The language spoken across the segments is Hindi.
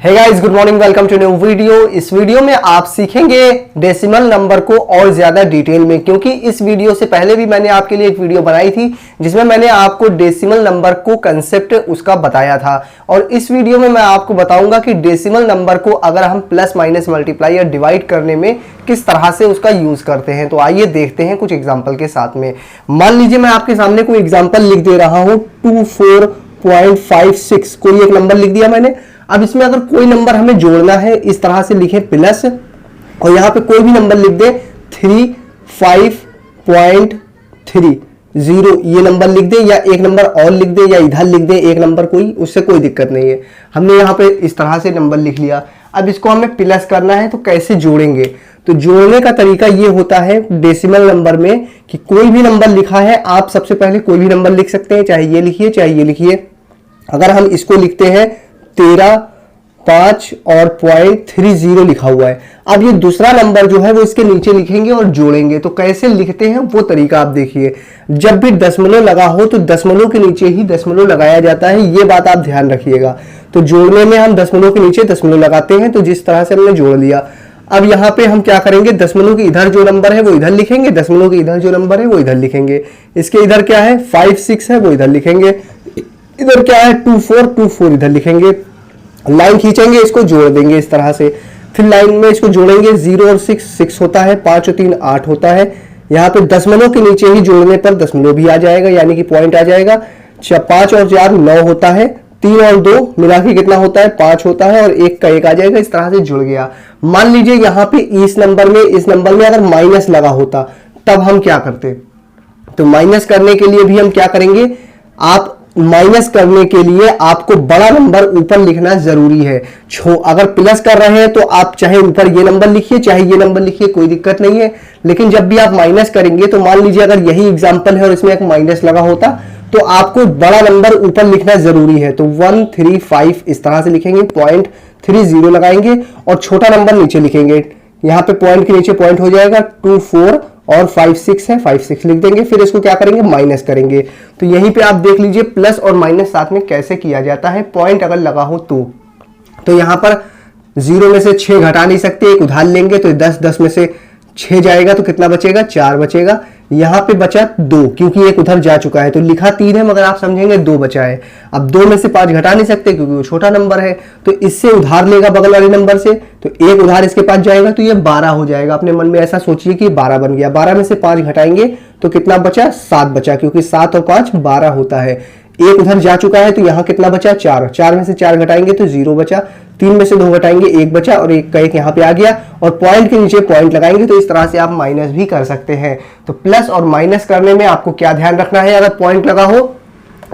Hey guys, good morning, welcome to new video. इस वीडियो में आप सीखेंगे डेसिमल नंबर को और ज्यादा डिटेल में, क्योंकि इस वीडियो से पहले भी मैंने आपके लिए एक वीडियो बनाई थी जिसमें मैंने आपको डेसिमल नंबर को कंसेप्ट उसका बताया था। और इस वीडियो में मैं आपको बताऊंगा कि डेसिमल नंबर को अगर हम प्लस माइनस मल्टीप्लाई या डिवाइड करने में किस तरह से उसका यूज करते हैं। तो आइए देखते हैं कुछ एग्जाम्पल के साथ में। मान लीजिए मैं आपके सामने कोई एग्जाम्पल लिख दे रहा हूं 24.56, कोई एक नंबर लिख दिया मैंने। अब इसमें अगर कोई नंबर हमें जोड़ना है, इस तरह से लिखे प्लस, और यहां पे कोई भी नंबर लिख दे 35.30, ये नंबर लिख दे, या एक नंबर और लिख दे, या इधर लिख दे एक नंबर कोई, उससे कोई दिक्कत नहीं है। हमने यहां पे इस तरह से नंबर लिख लिया। अब इसको हमें प्लस करना है, तो कैसे जोड़ेंगे? तो जोड़ने का तरीका ये होता है डेसिमल नंबर में कि कोई भी नंबर लिखा है, आप सबसे पहले कोई भी नंबर लिख सकते हैं, चाहे ये लिखिए चाहे ये लिखिए। अगर हम इसको लिखते हैं 13, 5 और 0.30 लिखा हुआ है। अब ये दूसरा नंबर जो है वो इसके नीचे लिखेंगे और जोड़ेंगे। तो कैसे लिखते हैं वो तरीका आप देखिए। जब भी दशमलव लगा हो तो दशमलव के नीचे ही दशमलव लगाया जाता है, ये बात आप ध्यान रखिएगा। तो जोड़ने में हम दशमलव के नीचे दशमलव लगाते हैं। तो जिस तरह से हमने जोड़ लिया, अब यहाँ पे हम क्या करेंगे, दशमलव के इधर जो नंबर है वो इधर लिखेंगे, दशमलव के इधर जो नंबर है वो इधर लिखेंगे। इसके इधर क्या है 5, 6 है वो इधर लिखेंगे, इधर क्या है 24 इधर लिखेंगे। लाइन खींचेंगे, इसको जोड़ देंगे इस तरह से। फिर लाइन में इसको जोड़ेंगे, 0 और 6 होता है, 5 और 3 8 होता है। यहाँ पे दशमलव के नीचे ही जोड़ने पर दशमलव भी आ जाएगा, यानी कि पॉइंट आ जाएगा। 5 और 4 9 होता है, 3 और 2 मिला के कितना होता है 5 होता है, और 1 का 1 आ जाएगा। इस तरह से जुड़ गया। मान लीजिए यहाँ पे इस नंबर में अगर माइनस लगा होता तब हम क्या करते? तो माइनस करने के लिए भी हम क्या करेंगे, आप माइनस करने के लिए आपको बड़ा नंबर ऊपर लिखना जरूरी है। अगर प्लस कर रहे हैं तो आप चाहे ऊपर ये नंबर लिखिए चाहे ये नंबर लिखिए, कोई दिक्कत नहीं है। लेकिन जब भी आप माइनस करेंगे, तो मान लीजिए अगर यही एग्जांपल है और इसमें एक माइनस लगा होता तो आपको बड़ा नंबर ऊपर लिखना जरूरी है। तो 135 इस तरह से लिखेंगे, 0.30 लगाएंगे और छोटा नंबर नीचे लिखेंगे। यहाँ पे पॉइंट के नीचे पॉइंट हो जाएगा 24 और 56 है, 56 लिख देंगे। फिर इसको क्या करेंगे, माइनस करेंगे। तो यहीं पे आप देख लीजिए प्लस और माइनस साथ में कैसे किया जाता है, पॉइंट अगर लगा हो तो यहाँ पर 0 में से 6 घटा नहीं सकते, एक उधार लेंगे तो 10 में से 6 जाएगा तो कितना बचेगा, 4 बचेगा। यहाँ पे बचा 2, क्योंकि एक उधर जा चुका है। तो लिखा 3 है, मगर आप समझेंगे 2 बचा है। अब 2 में से 5 घटा नहीं सकते क्योंकि वो छोटा नंबर है, तो इससे उधार लेगा बगल वाले नंबर से, तो एक उधार इसके पास जाएगा, तो ये 12 हो जाएगा। अपने मन में ऐसा सोचिए कि 12 बन गया। 12 में से 5 घटाएंगे तो कितना बचा, 7 बचा, क्योंकि 7 और 5 12 होता है। एक उधर जा चुका है, तो यहाँ कितना बचा, 4। 4 में से 4 घटाएंगे तो 0 बचा। 3 में से 2 घटाएंगे 1 बचा, और 1 का 1 यहाँ पे आ गया, और पॉइंट के नीचे पॉइंट लगाएंगे। तो इस तरह से आप माइनस भी कर सकते हैं। तो प्लस और माइनस करने में आपको क्या ध्यान रखना है, अगर पॉइंट लगा हो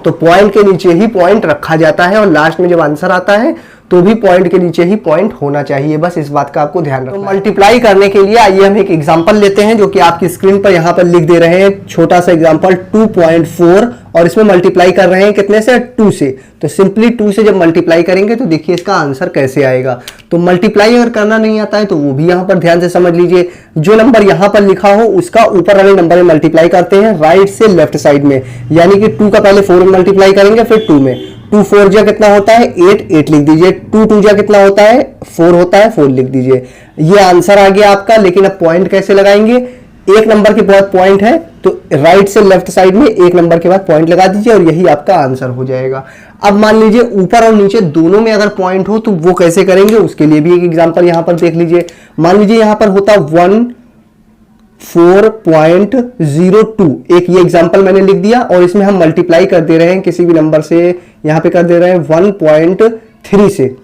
तो पॉइंट के नीचे ही पॉइंट रखा जाता है, और लास्ट में जब आंसर आता है तो भी पॉइंट के नीचे ही पॉइंट होना चाहिए। बस इस बात का आपको ध्यान रखना है। मल्टीप्लाई करने के लिए आइए हम एक एग्जांपल लेते हैं, जो कि आपकी स्क्रीन पर यहाँ पर लिख दे रहे हैं। छोटा सा एग्जांपल 2.4, और इसमें मल्टीप्लाई कर रहे हैं कितने से, 2 से। तो सिंपली 2 से जब मल्टीप्लाई करेंगे तो देखिए इसका आंसर कैसे आएगा। तो मल्टीप्लाई अगर करना नहीं आता है तो वो भी यहाँ पर ध्यान से समझ लीजिए। जो नंबर यहाँ पर लिखा हो उसका ऊपर वाले नंबर में मल्टीप्लाई करते हैं, राइट से लेफ्ट साइड में। यानी कि 2 का पहले 4 में मल्टीप्लाई करेंगे, फिर 2 में। 2 4 जा कितना होता है 8 लिख दीजिए। 2 2 जा कितना होता है 4 होता है, 4 लिख दीजिए। ये आंसर आ गया आपका। लेकिन अब पॉइंट कैसे लगाएंगे, एक नंबर के बाद पॉइंट है तो राइट से लेफ्ट साइड में एक नंबर के बाद पॉइंट लगा दीजिए, और यही आपका आंसर हो जाएगा। अब मान लीजिए ऊपर और नीचे दोनों में अगर पॉइंट हो तो वो कैसे करेंगे, उसके लिए भी एक एग्जांपल यहां पर देख लीजिए। मान लीजिए यहां पर होता 14.02, एक ये एग्जांपल मैंने लिख दिया, और इसमें हम मल्टीप्लाई कर दे रहे हैं किसी भी नंबर से। यहां पे कर दे रहे हैं 1.3 से।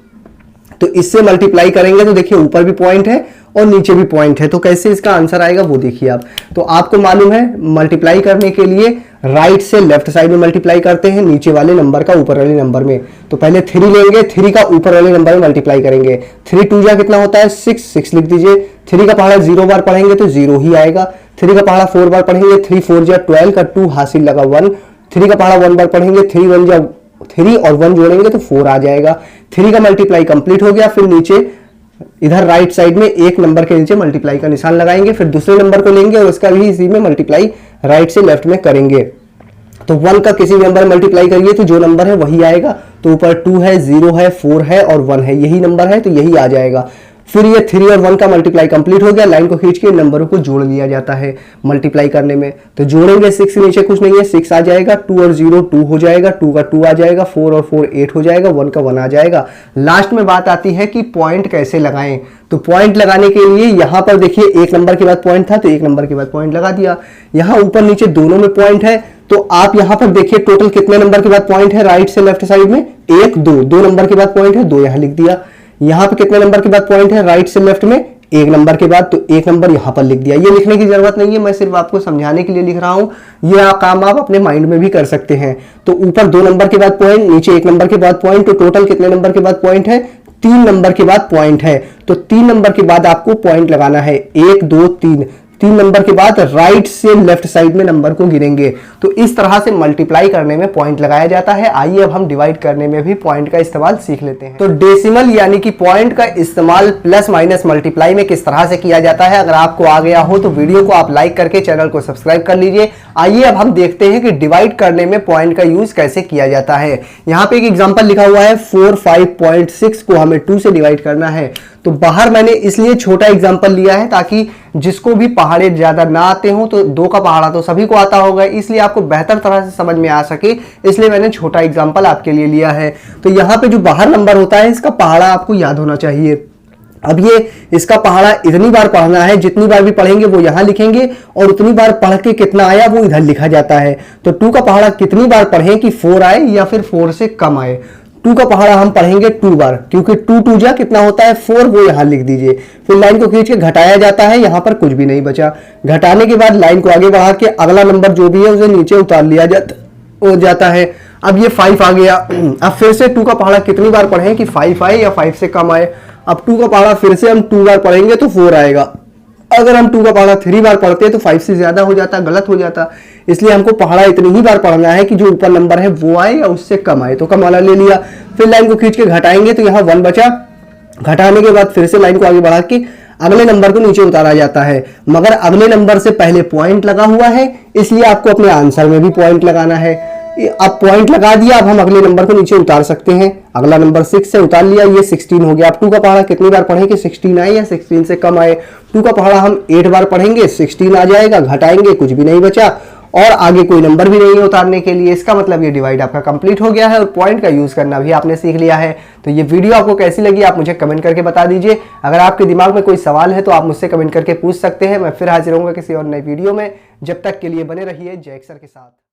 तो इससे मल्टीप्लाई करेंगे तो देखिए ऊपर भी पॉइंट है और नीचे भी पॉइंट है। तो कैसे इसका आंसर आएगा वो देखिए आप। तो आपको मालूम है मल्टीप्लाई करने के लिए राइट से लेफ्ट साइड में मल्टीप्लाई करते हैं, नीचे वाले नंबर का ऊपर वाले नंबर में। तो पहले 3 लेंगे, 3 का ऊपर वाले नंबर में मल्टीप्लाई करेंगे। 3 2 जा कितना होता है 6 लिख दीजिए। 3 का पहाड़ा 0 बार पढ़ेंगे तो 0 ही आएगा। 3 का पहाड़ा 4 बार पढ़ेंगे, 3 4 जा 12 का 2 हासिल लगा 1। 3 का पहाड़ा 1 बार पढ़ेंगे, 3 1 जा 3 और 1 जोड़ेंगे तो 4 आ जाएगा। 3 का मल्टीप्लाई कंप्लीट हो गया। फिर नीचे इधर राइट साइड में एक नंबर के नीचे मल्टीप्लाई का निशान लगाएंगे, फिर दूसरे नंबर को लेंगे और उसका भी इसी में मल्टीप्लाई राइट से लेफ्ट में करेंगे। तो 1 का किसी नंबर मल्टीप्लाई करिए तो जो नंबर है वही आएगा। तो ऊपर 2 है, 0 है, 4 है और 1 है, यही नंबर है तो यही आ जाएगा। फिर ये 3 और 1 का मल्टीप्लाई कंप्लीट हो गया, लाइन को खींच के नंबरों को जोड़ लिया जाता है मल्टीप्लाई करने में। तो जोड़ेंगे 6 नीचे कुछ नहीं है, 6 आ जाएगा, 2 और 0 2 हो जाएगा, 2 का 2 आ जाएगा, 4 और 4 8 हो जाएगा, 1 का 1 आ जाएगा। लास्ट में बात आती है कि पॉइंट कैसे लगाएं। तो पॉइंट लगाने के लिए यहां पर देखिए एक नंबर के बाद पॉइंट था तो एक नंबर के बाद पॉइंट लगा दिया। यहां ऊपर नीचे दोनों में पॉइंट है तो आप यहां पर देखिए टोटल कितने नंबर के बाद पॉइंट है, राइट से लेफ्ट साइड में 1 2 नंबर के बाद पॉइंट है, 2 यहां लिख दिया। यहां पे कितने नंबर के बाद पॉइंट है, राइट से लेफ्ट में 1 नंबर के बाद, तो 1 नंबर यहां पर लिख दिया। ये लिखने की जरूरत नहीं है, मैं सिर्फ आपको समझाने के लिए लिख रहा हूं। यह काम आप अपने माइंड में भी कर सकते हैं। तो ऊपर 2 नंबर के बाद पॉइंट, नीचे 1 नंबर के बाद पॉइंट, तो टोटल कितने नंबर के बाद पॉइंट है, 3 नंबर के बाद पॉइंट है। तो 3 नंबर के बाद आपको पॉइंट लगाना है, 1 2 3 नंबर के बाद राइट से लेफ्ट साइड में नंबर को गिनेंगे। तो इस तरह से मल्टीप्लाई करने में पॉइंट लगाया जाता है। आइए अब हम डिवाइड करने में भी पॉइंट का इस्तेमाल सीख लेते हैं। तो डेसिमल यानी कि पॉइंट का इस्तेमाल प्लस माइनस मल्टीप्लाई में किस तरह से किया जाता है, अगर आपको आ गया हो तो वीडियो को आप लाइक करके चैनल को सब्सक्राइब कर लीजिए। आइए अब हम देखते हैं कि डिवाइड करने में पॉइंट का यूज कैसे किया जाता है। यहाँ पे एक एग्जाम्पल लिखा हुआ है 4 5.6 को हमें 2 से डिवाइड करना है। तो बाहर मैंने इसलिए छोटा एग्जाम्पल लिया है ताकि जिसको भी पहाड़े ज्यादा ना आते हो, तो 2 का पहाड़ा तो सभी को आता होगा, इसलिए आपको बेहतर तरह से समझ में आ सके इसलिए मैंने छोटा एग्जाम्पल आपके लिए लिया है। तो यहाँ पे जो बाहर नंबर होता है इसका पहाड़ा आपको याद होना चाहिए। अब ये इसका पहाड़ा इतनी बार पढ़ना है, जितनी बार भी पढ़ेंगे वो यहां लिखेंगे और उतनी बार पढ़ के कितना आया वो इधर लिखा जाता है। तो 2 का पहाड़ा कितनी बार पढ़ें कि 4 आए या फिर 4 से कम आए। 2 का पहाड़ा हम पढ़ेंगे 2 बार, क्योंकि 2 2 जा कितना होता है 4, वो यहां लिख दीजिए। फिर लाइन को खींच के घटाया जाता है, यहां पर कुछ भी नहीं बचा। घटाने के बाद लाइन को आगे बढ़ा के अगला नंबर जो भी है उसे नीचे उतार लिया जाता है। अब ये 5 आ गया। अब फिर से 2 का पहाड़ा कितनी बार पढ़ें कि 5 आए या 5 से कम आए। अब 2 का पहाड़ा फिर से हम 2 बार पढ़ेंगे तो 4 आएगा। अगर हम 2 का पहाड़ा 3 बार पढ़ते हैं तो 5 से ज्यादा हो जाता, गलत हो जाता। इसलिए हमको पहाड़ा इतनी ही बार पढ़ना है कि जो ऊपर नंबर है वो आए या उससे कम आए। तो कम वाला ले लिया। फिर लाइन को खींच के घटाएंगे तो यहाँ 1 बचा। घटाने के बाद फिर से लाइन को आगे बढ़ा के अगले नंबर को नीचे उतारा जाता है, मगर अगले नंबर से पहले पॉइंट लगा हुआ है इसलिए आपको अपने आंसर में भी पॉइंट लगाना है। अब पॉइंट लगा दिया, अब हम अगले नंबर को नीचे उतार सकते हैं। अगला नंबर 6 से उतार लिया, ये 16 हो गया। अब 2 का पहाड़ा कितनी बार पढ़ें कि 16 आए या 16 से कम आए। 2 का पहाड़ा हम 8 बार पढ़ेंगे, 16 आ जाएगा। घटाएंगे, कुछ भी नहीं बचा और आगे कोई नंबर भी नहीं है उतारने के लिए। इसका मतलब ये डिवाइड आपका कंप्लीट हो गया है और पॉइंट का यूज करना भी आपने सीख लिया है। तो ये वीडियो आपको कैसी लगी आप मुझे कमेंट करके बता दीजिए। अगर आपके दिमाग में कोई सवाल है तो आप मुझसे कमेंट करके पूछ सकते हैं। मैं फिर हाजिर होऊंगा किसी और नई वीडियो में। जब तक के लिए बने रहिए जय सर के साथ।